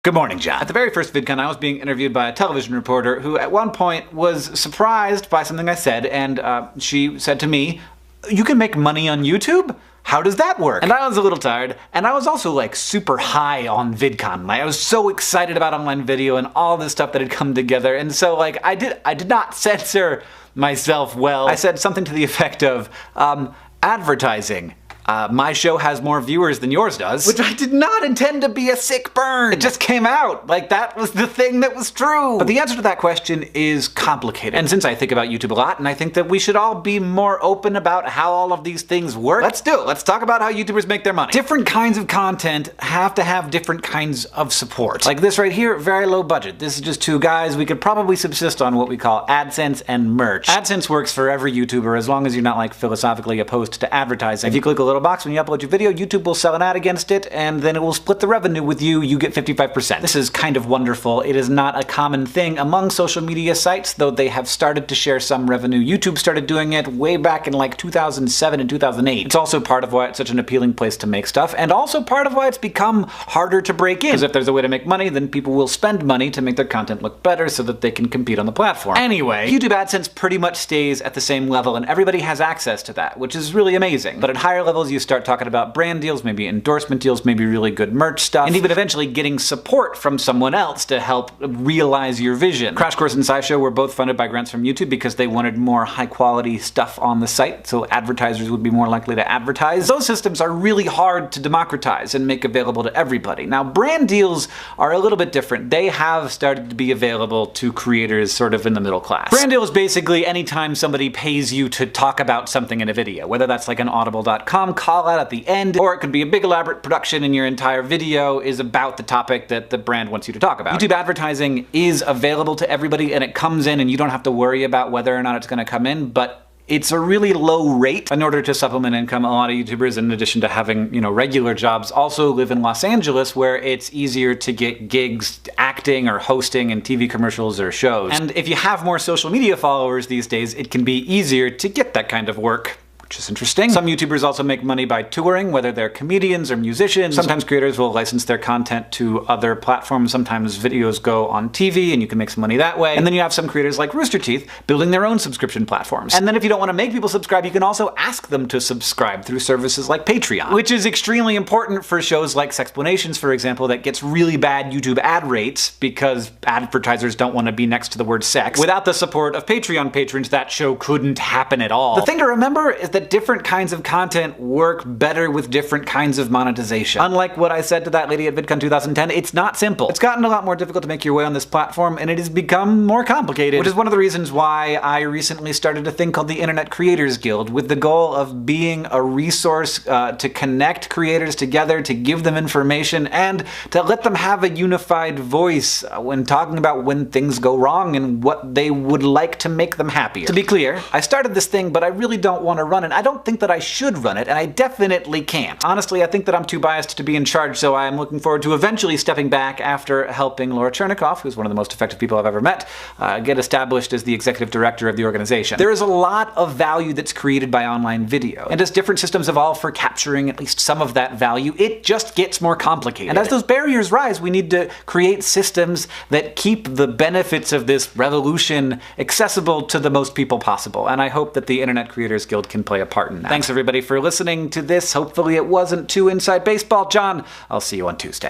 Good morning, John. At the very first VidCon, I was being interviewed by a television reporter who at one point was surprised by something I said, and she said to me, "You can make money on YouTube? How does that work?" And I was a little tired, and I was also like super high on VidCon. Like, I was so excited about online video and all this stuff that had come together, and so like I did not censor myself well. I said something to the effect of, advertising. My show has more viewers than yours does. Which I did not intend to be a sick burn. It just came out. Like, that was the thing that was true. But the answer to that question is complicated. And since I think about YouTube a lot, and I think that we should all be more open about how all of these things work, let's do it. Let's talk about how YouTubers make their money. Different kinds of content have to have different kinds of support. Like this right here, very low budget. This is just two guys. We could probably subsist on what we call AdSense and merch. AdSense works for every YouTuber as long as you're not like philosophically opposed to advertising. If you click a little box when you upload your video, YouTube will sell an ad against it, and then it will split the revenue with you. You get 55%. This is kind of wonderful. It is not a common thing among social media sites, though they have started to share some revenue. YouTube started doing it way back in like 2007 and 2008. It's also part of why it's such an appealing place to make stuff, and also part of why it's become harder to break in. Because if there's a way to make money, then people will spend money to make their content look better so that they can compete on the platform. Anyway, YouTube AdSense pretty much stays at the same level, and everybody has access to that, which is really amazing. But at higher levels, you start talking about brand deals, maybe endorsement deals, maybe really good merch stuff, and even eventually getting support from someone else to help realize your vision. Crash Course and SciShow were both funded by grants from YouTube because they wanted more high-quality stuff on the site, so advertisers would be more likely to advertise. Those systems are really hard to democratize and make available to everybody. Now, brand deals are a little bit different. They have started to be available to creators sort of in the middle class. Brand deal is basically anytime somebody pays you to talk about something in a video, whether that's like an audible.com call out at the end, or it could be a big elaborate production and your entire video is about the topic that the brand wants you to talk about. YouTube advertising is available to everybody and it comes in and you don't have to worry about whether or not it's going to come in, but it's a really low rate. In order to supplement income, a lot of YouTubers, in addition to having, regular jobs, also live in Los Angeles, where it's easier to get gigs acting or hosting in TV commercials or shows. And if you have more social media followers these days, it can be easier to get that kind of work, which is interesting. Some YouTubers also make money by touring, whether they're comedians or musicians. Sometimes creators will license their content to other platforms. Sometimes videos go on TV and you can make some money that way. And then you have some creators like Rooster Teeth building their own subscription platforms. And then if you don't want to make people subscribe, you can also ask them to subscribe through services like Patreon, which is extremely important for shows like Sexplanations, for example, that gets really bad YouTube ad rates because advertisers don't want to be next to the word sex. Without the support of Patreon patrons, that show couldn't happen at all. The thing to remember is that different kinds of content work better with different kinds of monetization. Unlike what I said to that lady at VidCon 2010, it's not simple. It's gotten a lot more difficult to make your way on this platform, and it has become more complicated, which is one of the reasons why I recently started a thing called the Internet Creators Guild, with the goal of being a resource to connect creators together, to give them information, and to let them have a unified voice when talking about when things go wrong and what they would like to make them happier. To be clear, I started this thing, but I really don't want to run it. I don't think that I should run it, and I definitely can't. Honestly, I think that I'm too biased to be in charge, so I'm looking forward to eventually stepping back after helping Laura Chernikoff, who's one of the most effective people I've ever met, get established as the executive director of the organization. There is a lot of value that's created by online video, and as different systems evolve for capturing at least some of that value, it just gets more complicated. And as those barriers rise, we need to create systems that keep the benefits of this revolution accessible to the most people possible, and I hope that the Internet Creators Guild can play a part in that. Thanks everybody for listening to this. Hopefully it wasn't too inside baseball. John, I'll see you on Tuesday.